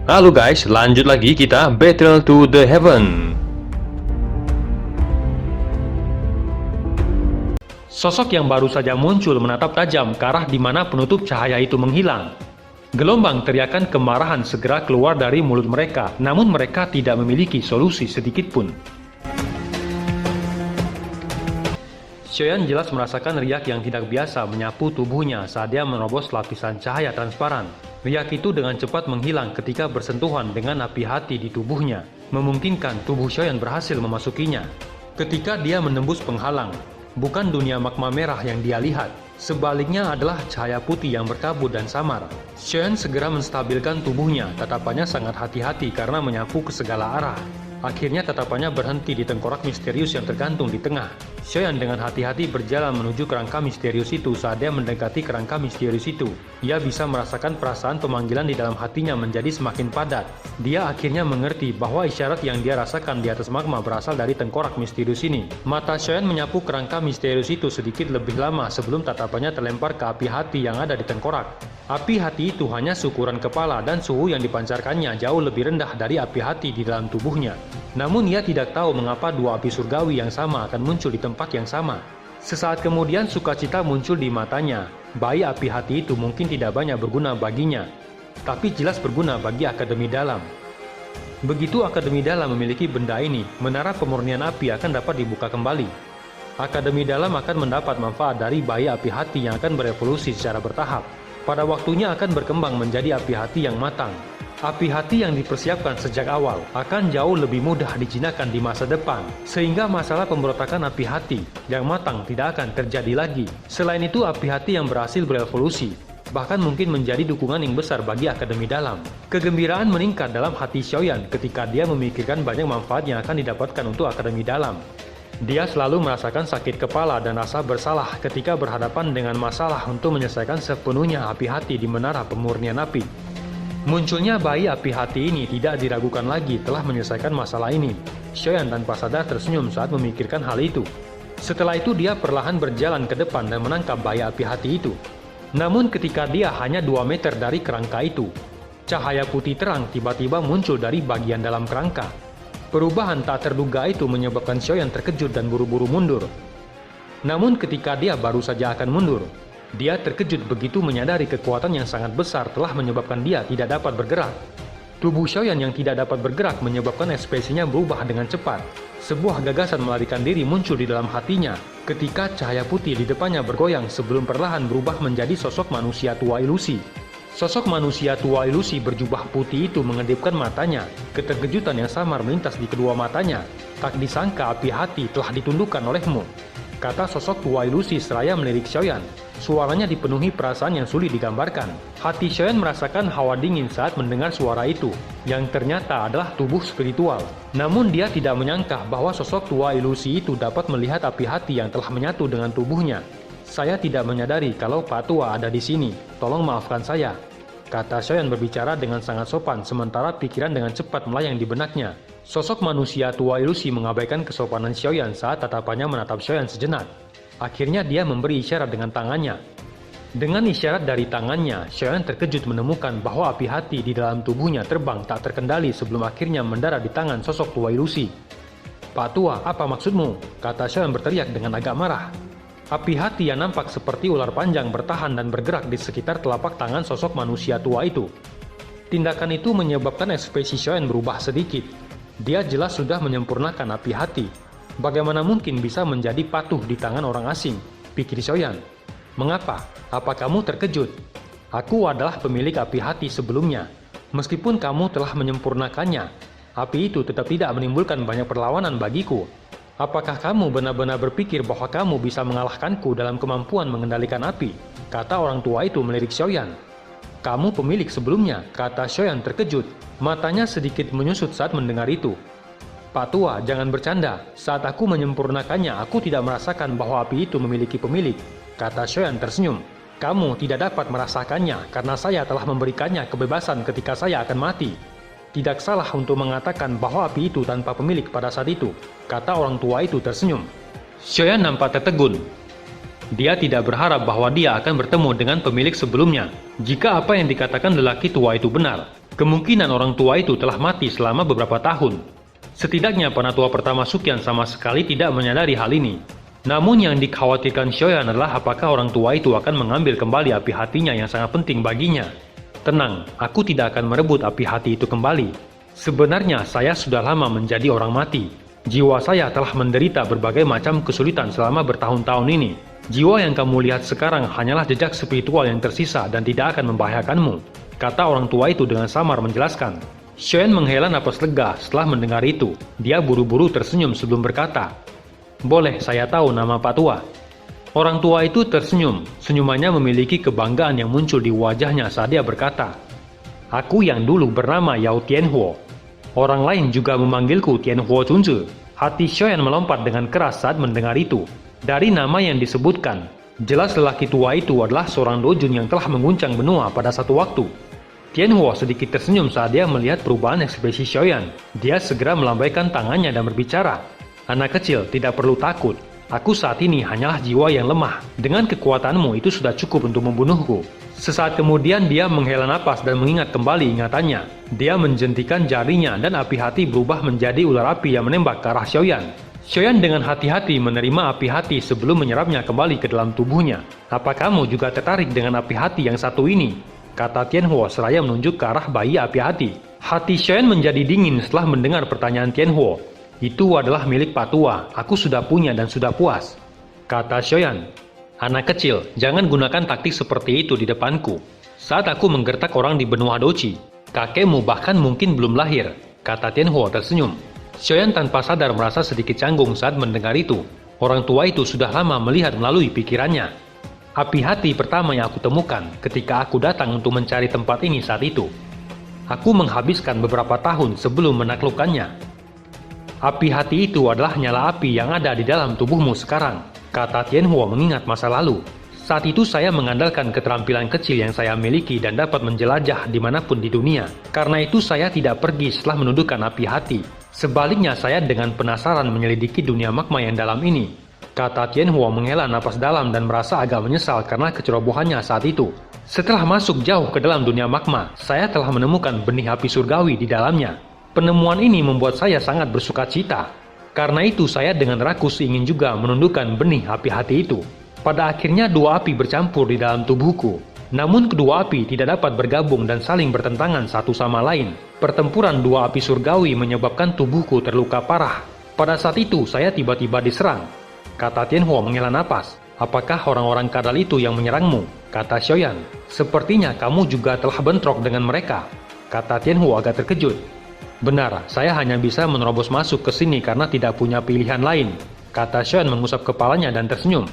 Halo guys, lanjut lagi kita Battle to the Heaven. Sosok yang baru saja muncul menatap tajam ke arah di mana penutup cahaya itu menghilang. Gelombang teriakan kemarahan segera keluar dari mulut mereka, namun mereka tidak memiliki solusi sedikit pun. Xiaoyan jelas merasakan riak yang tidak biasa menyapu tubuhnya saat dia menerobos lapisan cahaya transparan. Riak itu dengan cepat menghilang ketika bersentuhan dengan api hati di tubuhnya, memungkinkan tubuh Xiaoyan berhasil memasukinya. Ketika dia menembus penghalang, bukan dunia magma merah yang dia lihat, sebaliknya adalah cahaya putih yang berkabut dan samar. Xiaoyan segera menstabilkan tubuhnya, tatapannya sangat hati-hati karena menyapu ke segala arah. Akhirnya tatapannya berhenti di tengkorak misterius yang tergantung di tengah. Xiaoyan dengan hati-hati berjalan menuju kerangka misterius itu. Saat dia mendekati kerangka misterius itu, ia bisa merasakan perasaan pemanggilan di dalam hatinya menjadi semakin padat. Dia akhirnya mengerti bahwa isyarat yang dia rasakan di atas magma berasal dari tengkorak misterius ini. Mata Xiaoyan menyapu kerangka misterius itu sedikit lebih lama sebelum tatapannya terlempar ke api hati yang ada di tengkorak. Api hati itu hanya seukuran kepala dan suhu yang dipancarkannya jauh lebih rendah dari api hati di dalam tubuhnya. Namun ia tidak tahu mengapa dua api surgawi yang sama akan muncul di tempat yang sama. Sesaat kemudian sukacita muncul di matanya. Bayi api hati itu mungkin tidak banyak berguna baginya, tapi jelas berguna bagi Akademi Dalam. Begitu Akademi Dalam memiliki benda ini, menara pemurnian api akan dapat dibuka kembali. Akademi Dalam akan mendapat manfaat dari bayi api hati yang akan berevolusi secara bertahap. Pada waktunya akan berkembang menjadi api hati yang matang. Api hati yang dipersiapkan sejak awal akan jauh lebih mudah dijinakkan di masa depan, sehingga masalah pemberontakan api hati yang matang tidak akan terjadi lagi. Selain itu, api hati yang berhasil berevolusi bahkan mungkin menjadi dukungan yang besar bagi Akademi Dalam. Kegembiraan meningkat dalam hati Xiaoyan ketika dia memikirkan banyak manfaat yang akan didapatkan untuk Akademi Dalam. Dia selalu merasakan sakit kepala dan rasa bersalah ketika berhadapan dengan masalah untuk menyelesaikan sepenuhnya api hati di menara pemurnian api. Munculnya bayi api hati ini tidak diragukan lagi telah menyelesaikan masalah ini. Xiaoyan tanpa sadar tersenyum saat memikirkan hal itu. Setelah itu dia perlahan berjalan ke depan dan menangkap bayi api hati itu. Namun ketika dia hanya 2 meter dari kerangka itu, cahaya putih terang tiba-tiba muncul dari bagian dalam kerangka. Perubahan tak terduga itu menyebabkan Xiaoyan terkejut dan buru-buru mundur. Namun ketika dia baru saja akan mundur, dia terkejut begitu menyadari kekuatan yang sangat besar telah menyebabkan dia tidak dapat bergerak. Tubuh Xiaoyan yang tidak dapat bergerak menyebabkan ekspresinya berubah dengan cepat. Sebuah gagasan melarikan diri muncul di dalam hatinya ketika cahaya putih di depannya bergoyang sebelum perlahan berubah menjadi sosok manusia tua ilusi. Sosok manusia tua ilusi berjubah putih itu mengedipkan matanya. Keterkejutan yang samar melintas di kedua matanya. Tak disangka api hati telah ditundukkan olehmu, kata sosok tua ilusi seraya melirik Xiaoyan. Suaranya dipenuhi perasaan yang sulit digambarkan. Hati Xiaoyan merasakan hawa dingin saat mendengar suara itu, yang ternyata adalah tubuh spiritual. Namun dia tidak menyangka bahwa sosok tua ilusi itu dapat melihat api hati yang telah menyatu dengan tubuhnya. Saya tidak menyadari kalau Pak Tua ada di sini. Tolong maafkan saya, kata Xiaoyan berbicara dengan sangat sopan sementara pikiran dengan cepat melayang di benaknya. Sosok manusia tua ilusi mengabaikan kesopanan Xiaoyan saat tatapannya menatap Xiaoyan sejenak. Akhirnya dia memberi isyarat dengan tangannya. Dengan isyarat dari tangannya, Xiaoyan terkejut menemukan bahwa api hati di dalam tubuhnya terbang tak terkendali sebelum akhirnya mendarat di tangan sosok tua ilusi. Pak Tua, apa maksudmu? Kata Xiaoyan berteriak dengan agak marah. Api hati yang nampak seperti ular panjang bertahan dan bergerak di sekitar telapak tangan sosok manusia tua itu. Tindakan itu menyebabkan ekspresi Xiaoyan berubah sedikit. Dia jelas sudah menyempurnakan api hati. Bagaimana mungkin bisa menjadi patuh di tangan orang asing? Pikir Xiaoyan. Mengapa? Apa kamu terkejut? Aku adalah pemilik api hati sebelumnya. Meskipun kamu telah menyempurnakannya, api itu tetap tidak menimbulkan banyak perlawanan bagiku. Apakah kamu benar-benar berpikir bahwa kamu bisa mengalahkanku dalam kemampuan mengendalikan api? Kata orang tua itu melirik Xiaoyan. Kamu pemilik sebelumnya, kata Xiaoyan terkejut. Matanya sedikit menyusut saat mendengar itu. Pak Tua, jangan bercanda. Saat aku menyempurnakannya, aku tidak merasakan bahwa api itu memiliki pemilik, kata Xiaoyan tersenyum. Kamu tidak dapat merasakannya karena saya telah memberikannya kebebasan ketika saya akan mati. Tidak salah untuk mengatakan bahwa api itu tanpa pemilik pada saat itu, kata orang tua itu tersenyum. Xiaoyan nampak tertegun. Dia tidak berharap bahwa dia akan bertemu dengan pemilik sebelumnya. Jika apa yang dikatakan lelaki tua itu benar, Kemungkinan orang tua itu telah mati selama beberapa tahun. Setidaknya penatua pertama Sukyan sama sekali tidak menyadari hal ini. Namun yang dikhawatirkan Shoyan adalah apakah orang tua itu akan mengambil kembali api hatinya yang sangat penting baginya. Tenang, aku tidak akan merebut api hati itu kembali. Sebenarnya saya sudah lama menjadi orang mati. Jiwa saya telah menderita berbagai macam kesulitan selama bertahun-tahun ini. Jiwa yang kamu lihat sekarang hanyalah jejak spiritual yang tersisa dan tidak akan membahayakanmu, kata orang tua itu dengan samar menjelaskan. Shoyan menghela napas lega setelah mendengar itu. Dia buru-buru tersenyum sebelum berkata, "Boleh saya tahu nama Pak Tua?" Orang tua itu tersenyum. Senyumannya memiliki kebanggaan yang muncul di wajahnya saat dia berkata, "Aku yang dulu bernama Yao Tianhuo. Orang lain juga memanggilku Tianhuo Chunzi." Hati Shoyan melompat dengan keras saat mendengar itu. Dari nama yang disebutkan, jelas lelaki tua itu adalah seorang dojun yang telah mengguncang benua pada satu waktu. Tianhuo sedikit tersenyum saat dia melihat perubahan ekspresi Shoyan. Dia segera melambaikan tangannya dan berbicara, "Anak kecil, tidak perlu takut. Aku saat ini hanyalah jiwa yang lemah. Dengan kekuatanmu itu sudah cukup untuk membunuhku." Sesaat kemudian dia menghela napas dan mengingat kembali ingatannya. Dia menjentikan jarinya dan api hati berubah menjadi ular api yang menembak ke arah Shoyan. Shoyan dengan hati-hati menerima api hati sebelum menyerapnya kembali ke dalam tubuhnya. "Apa kamu juga tertarik dengan api hati yang satu ini?" kata Tianhuo seraya menunjuk ke arah bayi api hati. Hati Shoyan menjadi dingin setelah mendengar pertanyaan Tianhuo. "Itu adalah milik Pak Tua, aku sudah punya dan sudah puas," kata Shoyan. "Anak kecil, jangan gunakan taktik seperti itu di depanku. Saat aku menggertak orang di benua Doji, kakekmu bahkan mungkin belum lahir," kata Tianhuo tersenyum. Shoyan tanpa sadar merasa sedikit canggung saat mendengar itu. Orang tua itu sudah lama melihat melalui pikirannya. "Api hati pertama yang aku temukan ketika aku datang untuk mencari tempat ini saat itu. Aku menghabiskan beberapa tahun sebelum menaklukkannya." "Api hati itu adalah nyala api yang ada di dalam tubuhmu sekarang," kata Tianhuo mengingat masa lalu. "Saat itu saya mengandalkan keterampilan kecil yang saya miliki dan dapat menjelajah dimanapun di dunia. Karena itu saya tidak pergi setelah menundukkan api hati. Sebaliknya saya dengan penasaran menyelidiki dunia magma yang dalam ini," kata Tianhuo menghela napas dalam dan merasa agak menyesal karena kecerobohannya saat itu. "Setelah masuk jauh ke dalam dunia magma, saya telah menemukan benih api surgawi di dalamnya. Penemuan ini membuat saya sangat bersuka cita. Karena itu saya dengan rakus ingin juga menundukkan benih api hati itu. Pada akhirnya dua api bercampur di dalam tubuhku. Namun kedua api tidak dapat bergabung dan saling bertentangan satu sama lain. Pertempuran dua api surgawi menyebabkan tubuhku terluka parah. Pada saat itu saya tiba-tiba diserang," kata Tianhuo menghela napas. "Apakah orang-orang kadal itu yang menyerangmu?" kata Shoyan. "Sepertinya kamu juga telah bentrok dengan mereka," kata Tianhuo agak terkejut. "Benar, saya hanya bisa menerobos masuk ke sini karena tidak punya pilihan lain," kata Shoyan mengusap kepalanya dan tersenyum.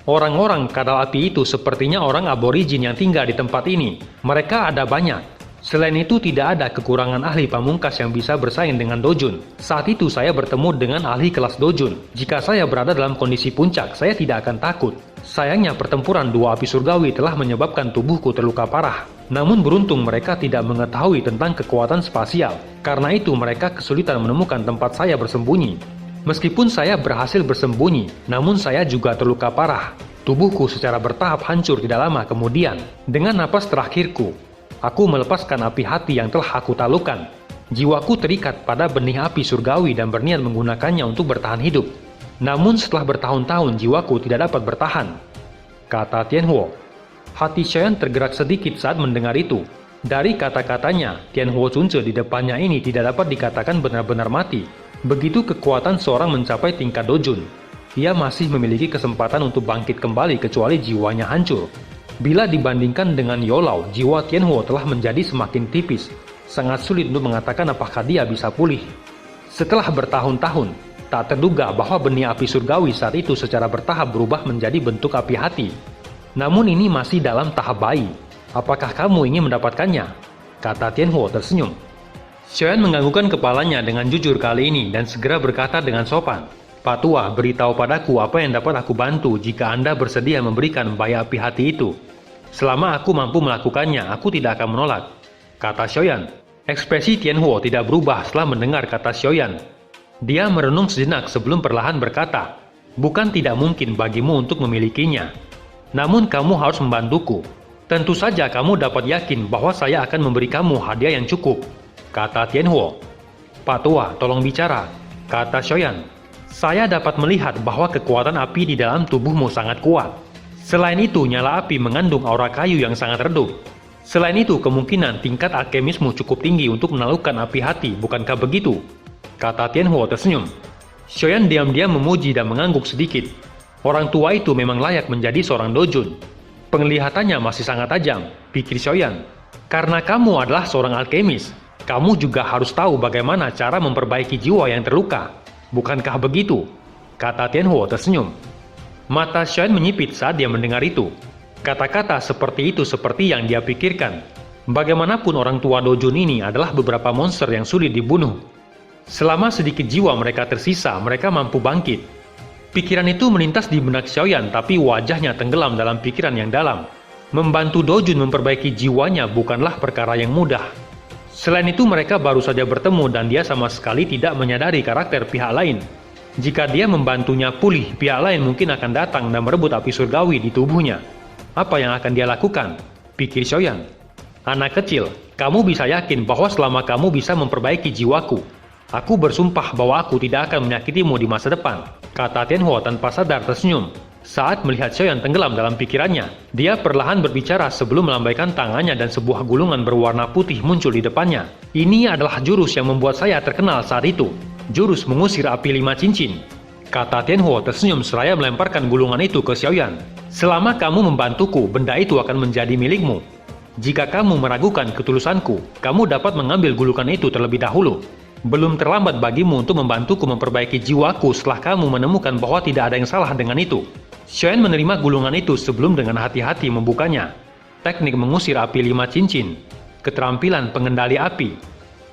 "Orang-orang kadal api itu sepertinya orang aborigin yang tinggal di tempat ini. Mereka ada banyak. Selain itu tidak ada kekurangan ahli pamungkas yang bisa bersaing dengan Dojun. Saat itu saya bertemu dengan ahli kelas Dojun. Jika saya berada dalam kondisi puncak, saya tidak akan takut. Sayangnya pertempuran dua api surgawi telah menyebabkan tubuhku terluka parah. Namun beruntung mereka tidak mengetahui tentang kekuatan spasial. Karena itu mereka kesulitan menemukan tempat saya bersembunyi. Meskipun saya berhasil bersembunyi, namun saya juga terluka parah. Tubuhku secara bertahap hancur tidak lama kemudian. Dengan napas terakhirku, aku melepaskan api hati yang telah aku taklukkan. Jiwaku terikat pada benih api surgawi dan berniat menggunakannya untuk bertahan hidup. Namun setelah bertahun-tahun jiwaku tidak dapat bertahan," kata Tianhuo. Hati Shoyan tergerak sedikit saat mendengar itu. Dari kata-katanya, Tianhuo Chunzi di depannya ini tidak dapat dikatakan benar-benar mati. Begitu kekuatan seorang mencapai tingkat Dojun, ia masih memiliki kesempatan untuk bangkit kembali kecuali jiwanya hancur. Bila dibandingkan dengan Yolau, jiwa Tianhuo telah menjadi semakin tipis. Sangat sulit untuk mengatakan apakah dia bisa pulih. Setelah bertahun-tahun, tak terduga bahwa benih api surgawi saat itu secara bertahap berubah menjadi bentuk api hati. Namun ini masih dalam tahap bayi. "Apakah kamu ingin mendapatkannya?" kata Tianhuo tersenyum. Shoyan menganggukkan kepalanya dengan jujur kali ini dan segera berkata dengan sopan, "Pak Tua, beritahu padaku apa yang dapat aku bantu jika Anda bersedia memberikan bayi api hati itu. Selama aku mampu melakukannya, aku tidak akan menolak," kata Shoyan. Ekspresi Tianhuo tidak berubah setelah mendengar kata Shoyan. Dia merenung sejenak sebelum perlahan berkata, "Bukan tidak mungkin bagimu untuk memilikinya. Namun kamu harus membantuku. Tentu saja kamu dapat yakin bahwa saya akan memberi kamu hadiah yang cukup, kata Tianhuo. Pak Tua, tolong bicara, kata Xiaoyan. Saya dapat melihat bahwa kekuatan api di dalam tubuhmu sangat kuat. Selain itu, nyala api mengandung aura kayu yang sangat redup. Selain itu, kemungkinan tingkat alkemismu cukup tinggi untuk menaklukkan api hati, bukankah begitu? Kata Tianhuo tersenyum. Xiaoyan diam-diam memuji dan mengangguk sedikit. Orang tua itu memang layak menjadi seorang dojun. Penglihatannya masih sangat tajam, pikir Xiaoyan. Karena kamu adalah seorang alkemis, kamu juga harus tahu bagaimana cara memperbaiki jiwa yang terluka. Bukankah begitu? Kata Tianhuo tersenyum. Mata Xiaoyan menyipit saat dia mendengar itu. Kata-kata seperti itu seperti yang dia pikirkan. Bagaimanapun orang tua dojun ini adalah beberapa monster yang sulit dibunuh. Selama sedikit jiwa mereka tersisa, mereka mampu bangkit. Pikiran itu melintas di benak Xiaoyan, tapi wajahnya tenggelam dalam pikiran yang dalam. Membantu dojun memperbaiki jiwanya bukanlah perkara yang mudah. Selain itu mereka baru saja bertemu dan dia sama sekali tidak menyadari karakter pihak lain. Jika dia membantunya pulih, pihak lain mungkin akan datang dan merebut api surgawi di tubuhnya. Apa yang akan dia lakukan? Pikir Xiaoyan. Anak kecil, kamu bisa yakin bahwa selama kamu bisa memperbaiki jiwaku, aku bersumpah bahwa aku tidak akan menyakitimu di masa depan, kata Tianhuo tanpa sadar tersenyum. Saat melihat Xiaoyan tenggelam dalam pikirannya, dia perlahan berbicara sebelum melambaikan tangannya dan sebuah gulungan berwarna putih muncul di depannya. Ini adalah jurus yang membuat saya terkenal saat itu. Jurus mengusir api 5 cincin. Kata Tianhuo tersenyum seraya melemparkan gulungan itu ke Xiaoyan. Selama kamu membantuku, benda itu akan menjadi milikmu. Jika kamu meragukan ketulusanku, kamu dapat mengambil gulungan itu terlebih dahulu. Belum terlambat bagimu untuk membantuku memperbaiki jiwaku setelah kamu menemukan bahwa tidak ada yang salah dengan itu. Xiaoyan menerima gulungan itu sebelum dengan hati-hati membukanya. Teknik mengusir api 5 cincin. Keterampilan pengendali api.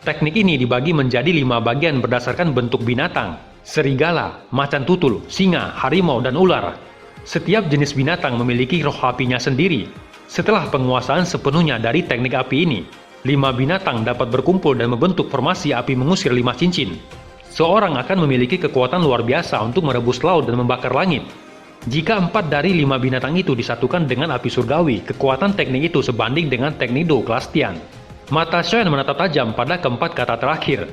Teknik ini dibagi menjadi 5 bagian berdasarkan bentuk binatang. Serigala, macan tutul, singa, harimau, dan ular. Setiap jenis binatang memiliki roh apinya sendiri. Setelah penguasaan sepenuhnya dari teknik api ini, 5 binatang dapat berkumpul dan membentuk formasi api mengusir 5 cincin. Seorang akan memiliki kekuatan luar biasa untuk merebus laut dan membakar langit. Jika 4 dari 5 binatang itu disatukan dengan api surgawi, kekuatan teknik itu sebanding dengan teknik Do kelas Tian. Mata Xiaoyan menatap tajam pada keempat kata terakhir.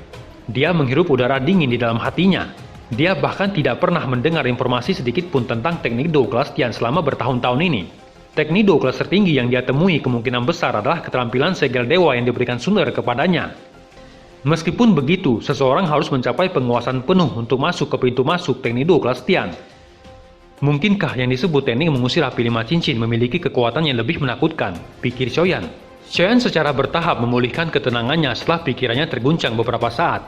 Dia menghirup udara dingin di dalam hatinya. Dia bahkan tidak pernah mendengar informasi sedikit pun tentang teknik Do kelas Tian selama bertahun-tahun ini. Teknik Do kelas tertinggi yang dia temui kemungkinan besar adalah keterampilan segel dewa yang diberikan Sunder kepadanya. Meskipun begitu, seseorang harus mencapai penguasaan penuh untuk masuk ke pintu masuk teknik Do kelas Tian. Mungkinkah yang disebut teknik mengusir api 5 cincin memiliki kekuatan yang lebih menakutkan? Pikir Xiaoyan. Xiaoyan secara bertahap memulihkan ketenangannya setelah pikirannya terguncang beberapa saat.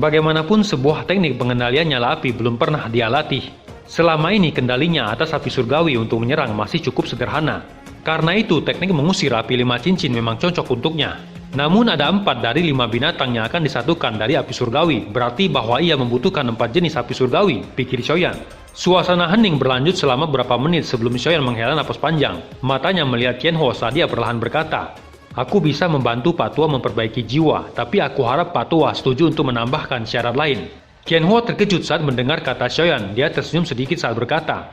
Bagaimanapun sebuah teknik pengendalian nyala api belum pernah dia latih. Selama ini kendalinya atas api surgawi untuk menyerang masih cukup sederhana. Karena itu teknik mengusir api 5 cincin memang cocok untuknya. Namun ada 4 dari 5 binatang yang akan disatukan dari api surgawi, berarti bahwa ia membutuhkan 4 jenis api surgawi, pikir Xiaoyan. Suasana hening berlanjut selama beberapa menit sebelum Xiaoyan menghela napas panjang. Matanya melihat Tianhuo saat dia perlahan berkata, "Aku bisa membantu Pak Tua memperbaiki jiwa, tapi aku harap Pak Tua setuju untuk menambahkan syarat lain." Tianhuo terkejut saat mendengar kata Xiaoyan. Dia tersenyum sedikit saat berkata,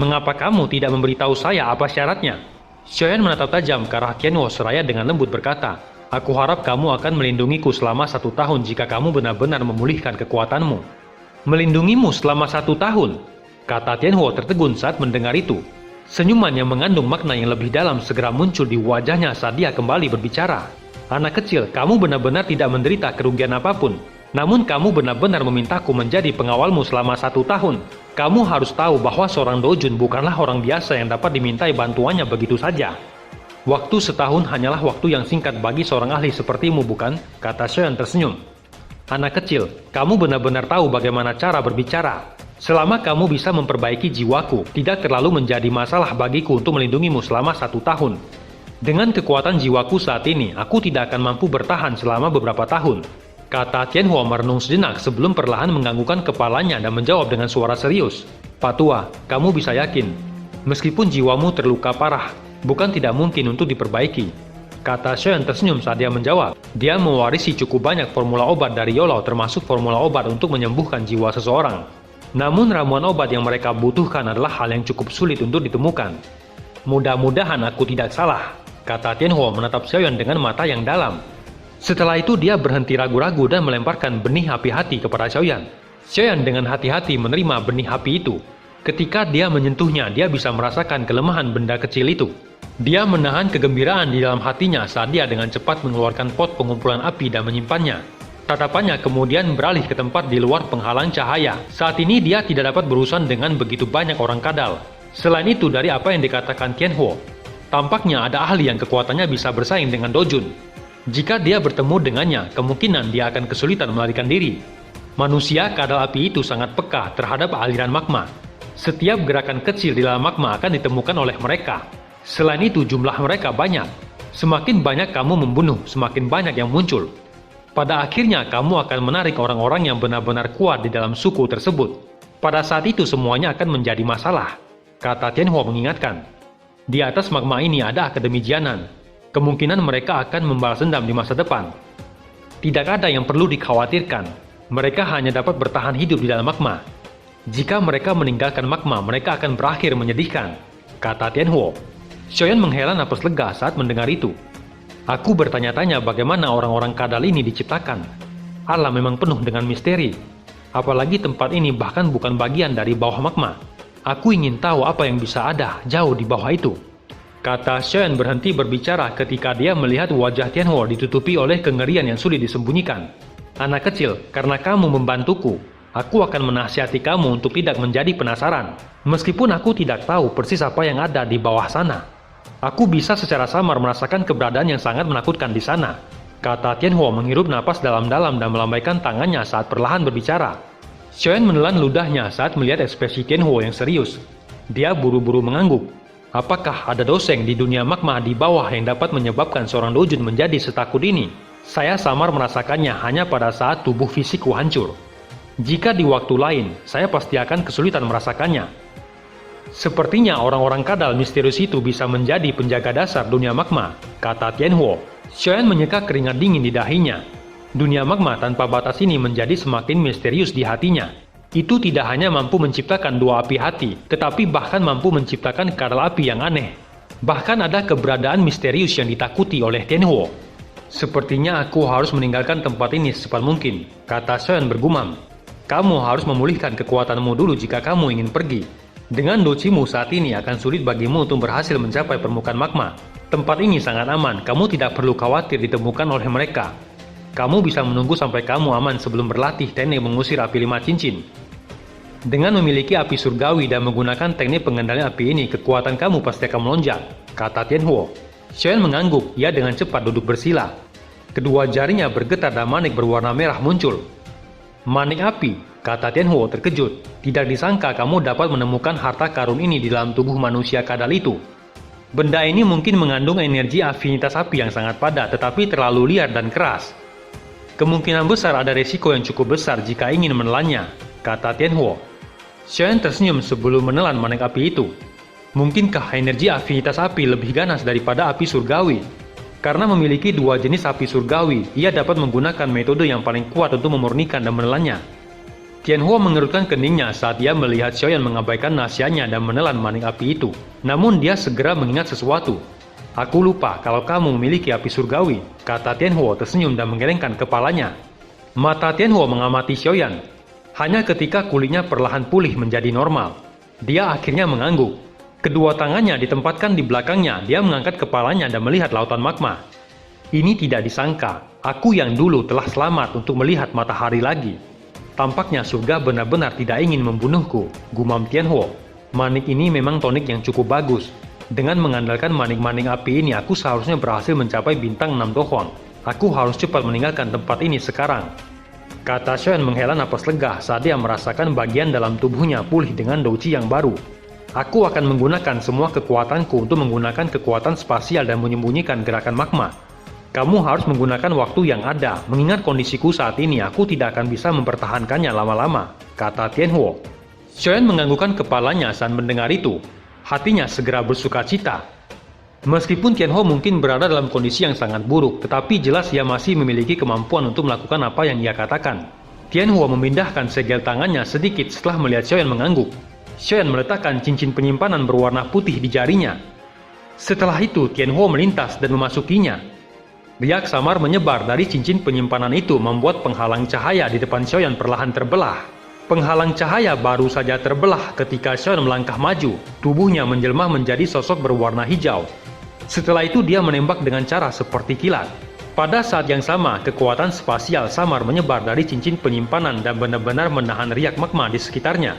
"Mengapa kamu tidak memberitahu saya apa syaratnya?" Xiaoyan menatap tajam ke arah Tianhuo seraya dengan lembut berkata, "Aku harap kamu akan melindungiku selama 1 tahun jika kamu benar-benar memulihkan kekuatanmu." "Melindungimu selama 1 tahun?" kata Tianhuo tertegun saat mendengar itu. Senyuman yang mengandung makna yang lebih dalam segera muncul di wajahnya saat dia kembali berbicara. "Anak kecil, kamu benar-benar tidak menderita kerugian apapun. Namun kamu benar-benar memintaku menjadi pengawalmu selama 1 tahun. Kamu harus tahu bahwa seorang dojun bukanlah orang biasa yang dapat dimintai bantuannya begitu saja. Waktu setahun hanyalah waktu yang singkat bagi seorang ahli sepertimu, bukan?" kata Xiaoyan tersenyum. "Anak kecil, kamu benar-benar tahu bagaimana cara berbicara. Selama kamu bisa memperbaiki jiwaku, tidak terlalu menjadi masalah bagiku untuk melindungimu selama 1 tahun. Dengan kekuatan jiwaku saat ini, aku tidak akan mampu bertahan selama beberapa tahun," kata Tianhuo merenung sejenak sebelum perlahan menganggukkan kepalanya dan menjawab dengan suara serius. "Pak Tua, kamu bisa yakin, meskipun jiwamu terluka parah, bukan tidak mungkin untuk diperbaiki," kata Xiaoyan tersenyum saat dia menjawab. Dia mewarisi cukup banyak formula obat dari Yolo, termasuk formula obat untuk menyembuhkan jiwa seseorang. Namun ramuan obat yang mereka butuhkan adalah hal yang cukup sulit untuk ditemukan. "Mudah-mudahan aku tidak salah," kata Tianhuo menatap Xiaoyan dengan mata yang dalam. Setelah itu dia berhenti ragu-ragu dan melemparkan benih api hati kepada Xiaoyan. Xiaoyan dengan hati-hati menerima benih api itu. Ketika dia menyentuhnya, dia bisa merasakan kelemahan benda kecil itu. Dia menahan kegembiraan di dalam hatinya saat dia dengan cepat mengeluarkan pot pengumpulan api dan menyimpannya. Tatapannya kemudian beralih ke tempat di luar penghalang cahaya. Saat ini dia tidak dapat berurusan dengan begitu banyak orang kadal. Selain itu, dari apa yang dikatakan Tianhuo, tampaknya ada ahli yang kekuatannya bisa bersaing dengan Dojun. Jika dia bertemu dengannya, kemungkinan dia akan kesulitan melarikan diri. Manusia kadal api itu sangat peka terhadap aliran magma. Setiap gerakan kecil di dalam magma akan ditemukan oleh mereka. Selain itu, jumlah mereka banyak. Semakin banyak kamu membunuh, semakin banyak yang muncul. Pada akhirnya, kamu akan menarik orang-orang yang benar-benar kuat di dalam suku tersebut. Pada saat itu, semuanya akan menjadi masalah, kata Tianhuo mengingatkan. Di atas magma ini ada Akademi Jianan. Kemungkinan mereka akan membalas dendam di masa depan. Tidak ada yang perlu dikhawatirkan. Mereka hanya dapat bertahan hidup di dalam magma. Jika mereka meninggalkan magma, mereka akan berakhir menyedihkan, kata Tianhuo. Xiaoyan menghela napas lega saat mendengar itu. Aku bertanya-tanya bagaimana orang-orang kadal ini diciptakan. Alam memang penuh dengan misteri. Apalagi tempat ini bahkan bukan bagian dari bawah magma. Aku ingin tahu apa yang bisa ada jauh di bawah itu. Kata Xiaoyan berhenti berbicara ketika dia melihat wajah Tianhuo ditutupi oleh kengerian yang sulit disembunyikan. Anak kecil, karena kamu membantuku, aku akan menasihati kamu untuk tidak menjadi penasaran. Meskipun aku tidak tahu persis apa yang ada di bawah sana. Aku bisa secara samar merasakan keberadaan yang sangat menakutkan di sana, kata Tianhuo menghirup napas dalam-dalam dan melambaikan tangannya saat perlahan berbicara. Xiaoyan menelan ludahnya saat melihat ekspresi Tianhuo yang serius. Dia buru-buru mengangguk. Apakah ada doseng di dunia magma di bawah yang dapat menyebabkan seorang Dojun menjadi setakut ini? Saya samar merasakannya hanya pada saat tubuh fisikku hancur. Jika di waktu lain, saya pasti akan kesulitan merasakannya. Sepertinya orang-orang kadal misterius itu bisa menjadi penjaga dasar dunia magma, kata Tianhuo. Xiaoyan menyeka keringat dingin di dahinya. Dunia magma tanpa batas ini menjadi semakin misterius di hatinya. Itu tidak hanya mampu menciptakan dua api hati, tetapi bahkan mampu menciptakan kadal api yang aneh. Bahkan ada keberadaan misterius yang ditakuti oleh Tianhuo. Sepertinya aku harus meninggalkan tempat ini secepat mungkin, kata Xiaoyan bergumam. Kamu harus memulihkan kekuatanmu dulu jika kamu ingin pergi. Dengan docimu saat ini akan sulit bagimu untuk berhasil mencapai permukaan magma. Tempat ini sangat aman, kamu tidak perlu khawatir ditemukan oleh mereka. Kamu bisa menunggu sampai kamu aman sebelum berlatih teknik mengusir api 5 cincin. Dengan memiliki api surgawi dan menggunakan teknik pengendalian api ini, kekuatan kamu pasti akan melonjak, kata Tianhuo. Xiaoyan mengangguk, ia dengan cepat duduk bersila. Kedua jarinya bergetar dan manik berwarna merah muncul. Manik api, kata Tianhuo terkejut. Tidak disangka kamu dapat menemukan harta karun ini di dalam tubuh manusia kadal itu. Benda ini mungkin mengandung energi afinitas api yang sangat padat tetapi terlalu liar dan keras. Kemungkinan besar ada resiko yang cukup besar jika ingin menelannya, kata Tianhuo. Xiaoyan tersenyum sebelum menelan manik api itu. Mungkinkah energi afinitas api lebih ganas daripada api surgawi? Karena memiliki dua jenis api surgawi, ia dapat menggunakan metode yang paling kuat untuk memurnikan dan menelannya. Tianhuo mengerutkan keningnya saat dia melihat Xiaoyan mengabaikan nasihatnya dan menelan manik api itu. Namun dia segera mengingat sesuatu. Aku lupa kalau kamu memiliki api surgawi, kata Tianhuo tersenyum dan menggelengkan kepalanya. Mata Tianhuo mengamati Xiaoyan. Hanya ketika kulitnya perlahan pulih menjadi normal, dia akhirnya mengangguk. Kedua tangannya ditempatkan di belakangnya, dia mengangkat kepalanya dan melihat lautan magma. Ini tidak disangka, aku yang dulu telah selamat untuk melihat matahari lagi. Tampaknya surga benar-benar tidak ingin membunuhku, gumam Tianhuo. Manik ini memang tonik yang cukup bagus. Dengan mengandalkan manik-manik api ini, aku seharusnya berhasil mencapai bintang 6 dohong. Aku harus cepat meninggalkan tempat ini sekarang, kata Xiaoyan menghela napas lega saat dia merasakan bagian dalam tubuhnya pulih dengan douqi yang baru. Aku akan menggunakan semua kekuatanku untuk menggunakan kekuatan spasial dan menyembunyikan gerakan magma. Kamu harus menggunakan waktu yang ada, mengingat kondisiku saat ini aku tidak akan bisa mempertahankannya lama-lama, kata Tianhuo. Xiaoyan menganggukkan kepalanya saat mendengar itu. Hatinya segera bersuka cita. Meskipun Tianhuo mungkin berada dalam kondisi yang sangat buruk, tetapi jelas ia masih memiliki kemampuan untuk melakukan apa yang ia katakan. Tianhuo memindahkan segel tangannya sedikit setelah melihat Xiaoyan mengangguk. Xiaoyan meletakkan cincin penyimpanan berwarna putih di jarinya. Setelah itu, Tianhuo melintas dan memasukinya. Riak samar menyebar dari cincin penyimpanan itu membuat penghalang cahaya di depan Xiaoyan perlahan terbelah. Penghalang cahaya baru saja terbelah ketika Xiaoyan melangkah maju. Tubuhnya menjelma menjadi sosok berwarna hijau. Setelah itu dia menembak dengan cara seperti kilat. Pada saat yang sama, kekuatan spasial samar menyebar dari cincin penyimpanan dan benar-benar menahan riak magma di sekitarnya.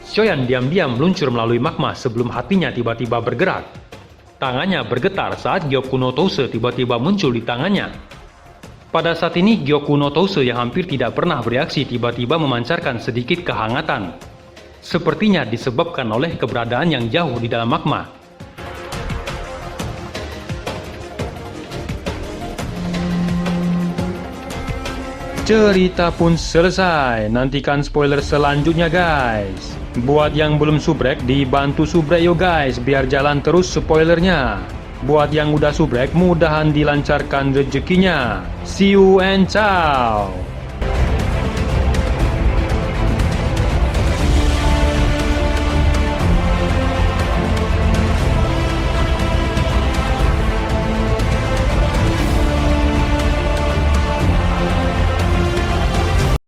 Xiaoyan diam-diam meluncur melalui magma sebelum hatinya tiba-tiba bergerak. Tangannya bergetar saat Gyoku no Touse tiba-tiba muncul di tangannya. Pada saat ini, Gyoku no Touse yang hampir tidak pernah bereaksi tiba-tiba memancarkan sedikit kehangatan. Sepertinya disebabkan oleh keberadaan yang jauh di dalam magma. Cerita pun selesai, nantikan spoiler selanjutnya guys. Buat yang belum subrek, dibantu subrek yo guys, biar jalan terus spoilernya. Buat yang udah subrek, mudahan dilancarkan rezekinya. See you and ciao.